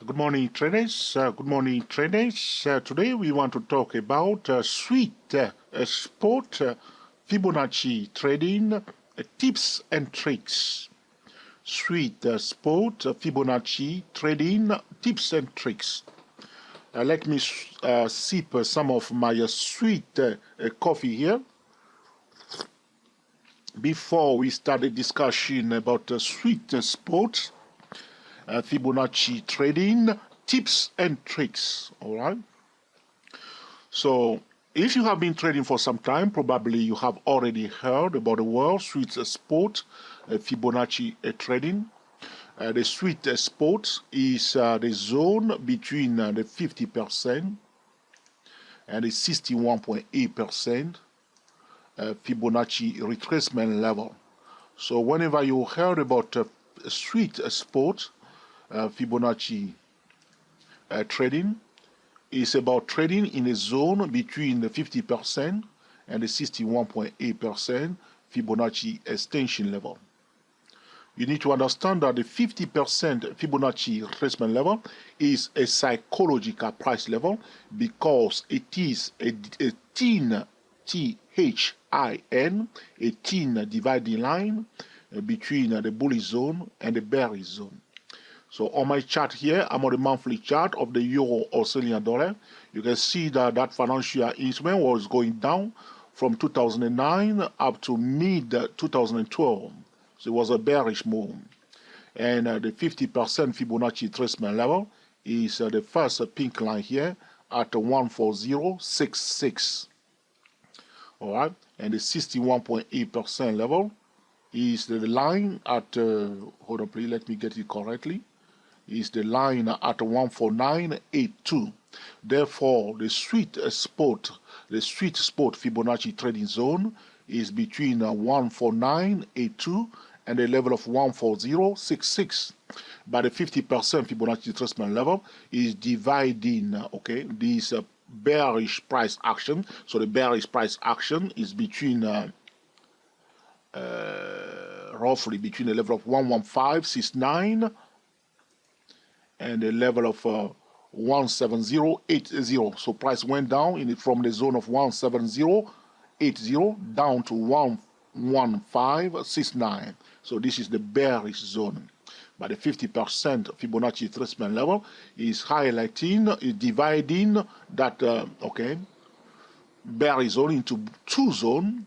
Good morning, traders. Today we want to talk about sweet spot Fibonacci trading tips and tricks. Sweet spot Fibonacci trading tips and tricks. Let me sip some of my sweet coffee here before we start the discussion about sweet spot Fibonacci trading tips and tricks. All right. So if you have been trading for some time, probably you have already heard about the word sweet spot Fibonacci trading. The sweet spot is the zone between the 50% and the 61.8% Fibonacci retracement level. So whenever you heard about sweet spot Fibonacci trading, is about trading in a zone between the 50% and the 61.8% Fibonacci extension level. You need to understand that the 50% Fibonacci retracement level is a psychological price level because it is a thin, T-H-I-N, a thin dividing line between the bullish zone and the bearish zone. So on my chart here, I'm on the monthly chart of the Euro Australian dollar. You can see that that financial instrument was going down from 2009 up to mid 2012. So it was a bearish move. And the 50% Fibonacci retracement level is the first pink line here at 14066. All right. And the 61.8% level is the line at, hold on please, let me get it correctly, is the line at 14982. Therefore, the sweet spot Fibonacci trading zone is between 14982 and the level of 14066. But the 50% Fibonacci retracement level is dividing, okay, this bearish price action. So the bearish price action is between roughly between the level of 11569 and the level of 17080. So price went down from the zone of 17080 down to 11569. So this is the bearish zone. But the 50% Fibonacci retracement level is highlighting, is dividing that okay, bearish zone into two zones.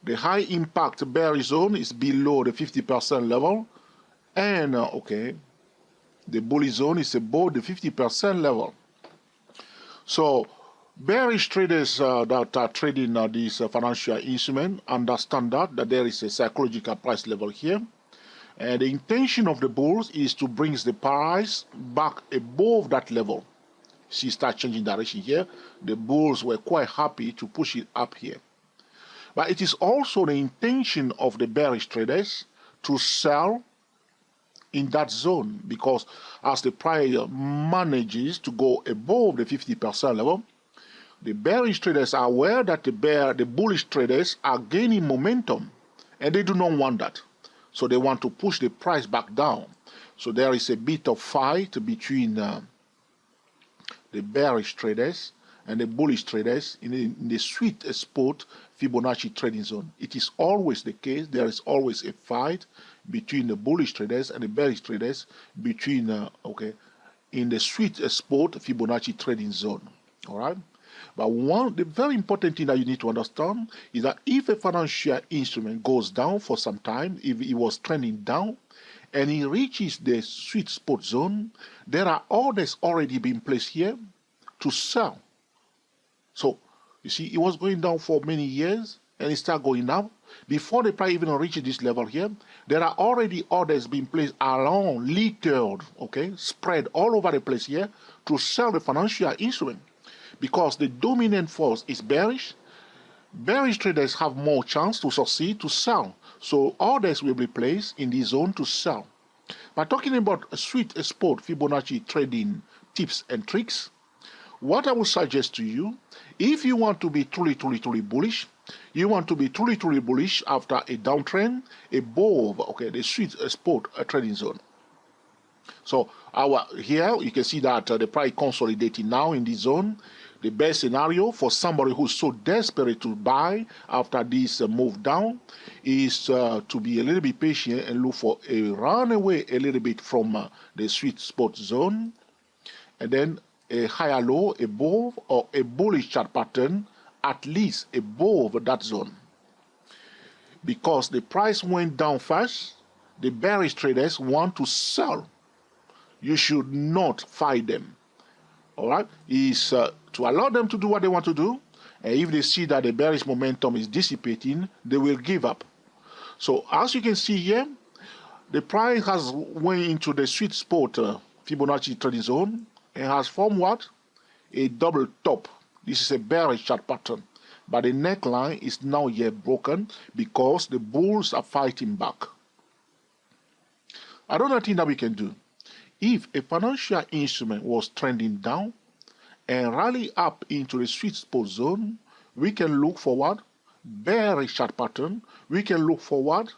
The high impact bearish zone is below the 50% level, and okay, the bullish zone is above the 50% level. So bearish traders that are trading this financial instrument understand that there is a psychological price level here, and the intention of the bulls is to bring the price back above that level. See, start changing direction here. The bulls were quite happy to push it up here. But it is also the intention of the bearish traders to sell in that zone, because as the price manages to go above the 50% level, the bearish traders are aware that the bullish traders are gaining momentum, and they do not want that. So they want to push the price back down. So there is a bit of fight between the bearish traders and the bullish traders in the sweet spot Fibonacci trading zone. It is always the case. There is always a fight between the bullish traders and the bearish traders between okay, in the sweet spot Fibonacci trading zone. All right. But the very important thing that you need to understand is that if a financial instrument goes down for some time, if it was trending down, and it reaches the sweet spot zone, there are orders already being placed here to sell. So, you see, it was going down for many years, and it started going up. Before the price even reaches this level here, there are already orders being placed along, littered, okay, spread all over the place here to sell the financial instrument. Because the dominant force is bearish, bearish traders have more chance to succeed to sell. So orders will be placed in this zone to sell. But talking about a sweet spot Fibonacci trading tips and tricks, what I would suggest to you, if you want to be truly bullish, you want to be truly bullish after a downtrend above, okay, the sweet spot trading zone. So here you can see that the price consolidating now in this zone. The best scenario for somebody who's so desperate to buy after this move down is to be a little bit patient and look for a runaway a little bit from the sweet spot zone, and then a higher low above, or a bullish chart pattern at least above that zone. Because the price went down fast, the bearish traders want to sell. You should not fight them. All right, is to allow them to do what they want to do, and if they see that the bearish momentum is dissipating, they will give up. So as you can see here, the price has went into the sweet spot Fibonacci trading zone and has formed what? A double top. This is a bearish chart pattern, but the neckline is now here broken because the bulls are fighting back. Another thing that we can do, if a financial instrument was trending down and rally up into the sweet spot zone, we can look for what? Bearish chart pattern. We can look for what?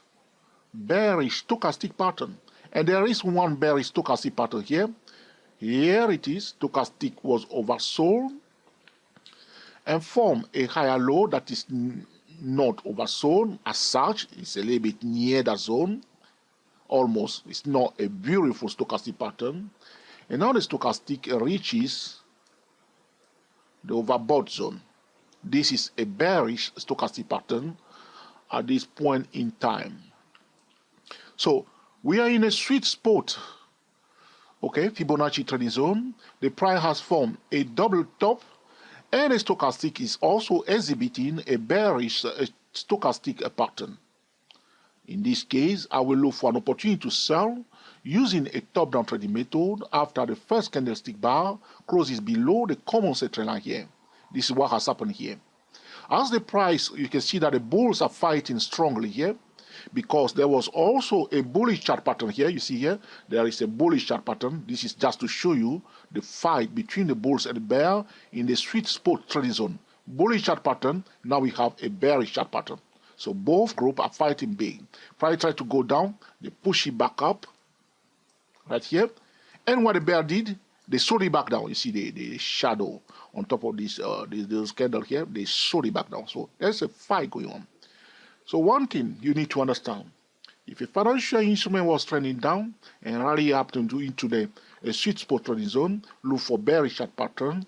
Bearish stochastic pattern. And there is one bearish stochastic pattern here. Here it is. Stochastic was oversold and formed a higher low that is not oversold as such. It's a little bit near the zone. Almost. It's not a beautiful stochastic pattern. And now the stochastic reaches the overbought zone. This is a bearish stochastic pattern at this point in time. So we are in a sweet spot. Okay, Fibonacci trading zone. The price has formed a double top, and the stochastic is also exhibiting a bearish stochastic pattern. In this case, I will look for an opportunity to sell using a top-down trading method after the first candlestick bar closes below the common trend line here. This is what has happened here. As the price, you can see that the bulls are fighting strongly here because there was also a bullish chart pattern here. You see here, there is a bullish chart pattern. This is just to show you the fight between the bulls and the bear in the sweet spot trading zone. Bullish chart pattern, now we have a bearish chart pattern. So both groups are fighting big. Price tried to go down, they push it back up, right here. And what the bear did, they sold it back down. You see the shadow on top of this candle here, they sold it back down. So there's a fight going on. So one thing you need to understand, if a financial instrument was trending down and rally up into the sweet spot trading zone, look for bearish chart pattern,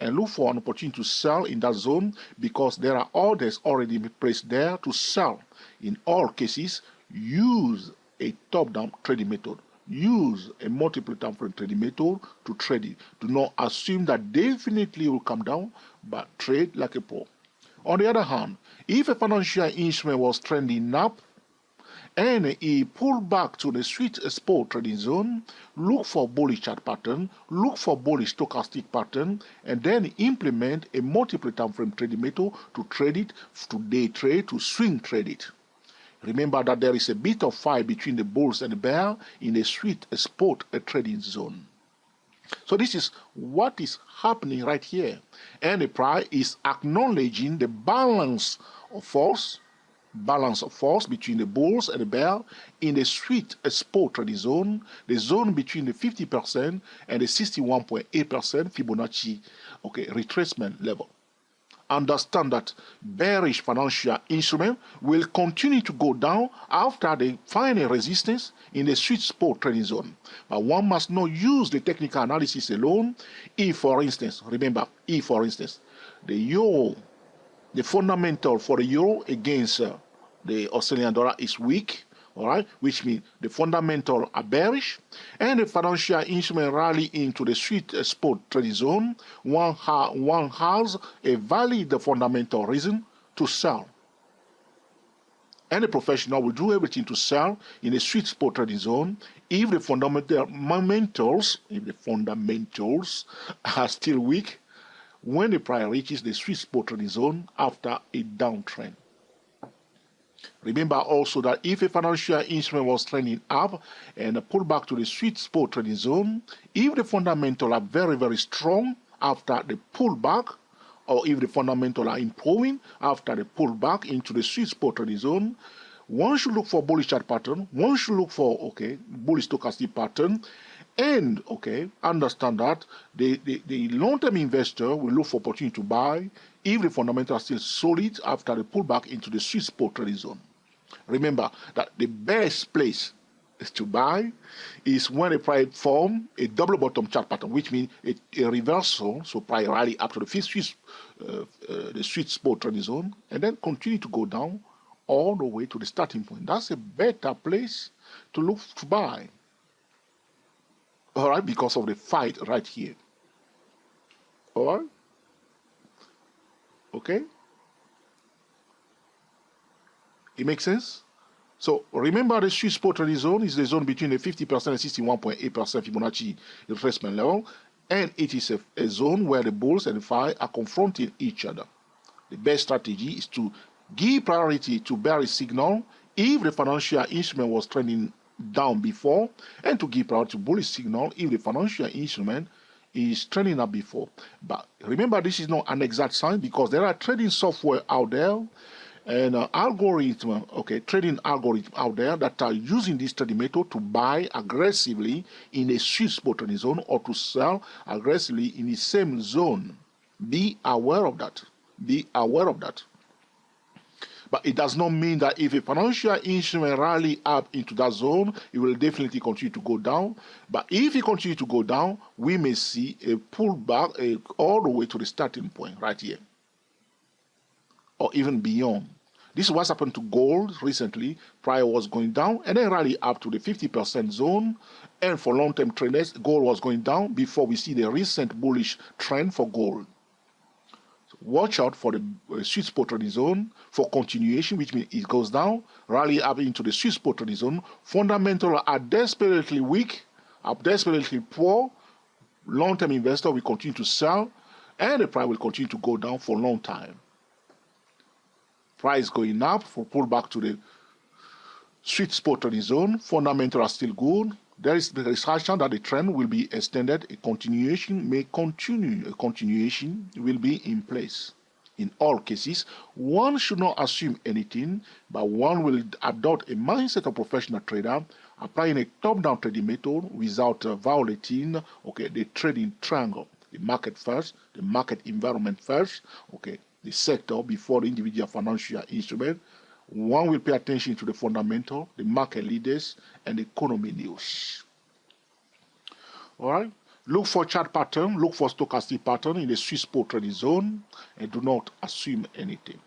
and look for an opportunity to sell in that zone because there are orders already placed there to sell. In all cases, use a top-down trading method. Use a multiple time frame trading method to trade it. Do not assume that definitely will come down, but trade like a pro. On the other hand, if a financial instrument was trending up and he pulled back to the sweet spot trading zone, look for bullish chart pattern, look for bullish stochastic pattern, and then implement a multiple time frame trading method to trade it, to day trade, to swing trade it. Remember that there is a bit of fight between the bulls and the bear in the sweet spot trading zone. So this is what is happening right here. And the price is acknowledging the balance of force between the bulls and the bear in the sweet spot trading zone, the zone between the 50% and the 61.8% Fibonacci retracement level. Understand that bearish financial instrument will continue to go down after they find a resistance in the sweet spot trading zone. But one must not use the technical analysis alone. If, for instance, remember, the euro, the fundamental for the euro against the Australian dollar is weak, all right, which means the fundamentals are bearish, and the financial instrument rally into the sweet spot trading zone, one has a valid fundamental reason to sell. Any professional will do everything to sell in a sweet spot trading zone if the fundamentals are still weak when the price reaches the sweet spot trading zone after a downtrend. Remember also that if a financial instrument was trending up and pulled back to the sweet spot trading zone, if the fundamentals are very, very strong after the pullback, or if the fundamentals are improving after the pullback into the sweet spot trading zone, one should look for bullish chart pattern. One should look for bullish stochastic pattern, and understand that the long-term investor will look for opportunity to buy if the fundamentals are still solid after the pullback into the sweet spot trading zone. Remember that the best place to buy is when a price form a double bottom chart pattern, which means a reversal, so price rally up to the sweet spot trading zone, and then continue to go down all the way to the starting point. That's a better place to look to buy. All right, because of the fight right here. All right. Okay. It makes sense? So remember, the sweet spot trading zone is the zone between the 50% and 61.8% Fibonacci retracement level, and it is a zone where the bulls and the FI are confronting each other. The best strategy is to give priority to bearish signal if the financial instrument was trending down before, and to give priority to bullish signal if the financial instrument is trending up before. But remember, this is not an exact science, because there are trading software out there and trading algorithm out there that are using this trading method to buy aggressively in a sweet spot trading zone or to sell aggressively in the same zone. Be aware of that. Be aware of that. But it does not mean that if a financial instrument rally up into that zone, it will definitely continue to go down. But if it continues to go down, we may see a pullback all the way to the starting point right here, or even beyond. This is what's happened to gold recently. Price was going down and then rally up to the 50% zone. And for long-term traders, gold was going down before we see the recent bullish trend for gold. So watch out for the sweet spot trading zone for continuation, which means it goes down, rally up into the sweet spot trading zone. Fundamentals are desperately weak, are desperately poor. Long-term investor will continue to sell, and the price will continue to go down for a long time. Price going up for pullback to the sweet spot trading zone. Fundamentals are still good. There is the assumption that the trend will be extended. A continuation may continue. A continuation will be in place. In all cases, one should not assume anything, but one will adopt a mindset of professional trader, applying a top-down trading method without violating the trading triangle. The market first, the market environment first, the sector before the individual financial instrument. One will pay attention to the fundamental, the market leaders, and the economy news. All right. Look for chart pattern, look for stochastic pattern in the sweet spot trading zone, and do not assume anything.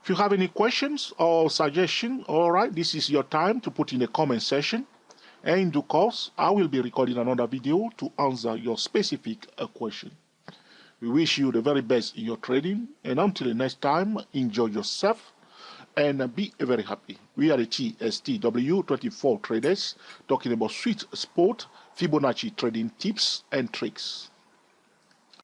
If you have any questions or suggestions, all right, this is your time to put in the comment section. And in due course, I will be recording another video to answer your specific question. We wish you the very best in your trading, and until the next time, enjoy yourself and be very happy. We are the TSTW24 traders talking about sweet spot Fibonacci trading tips and tricks.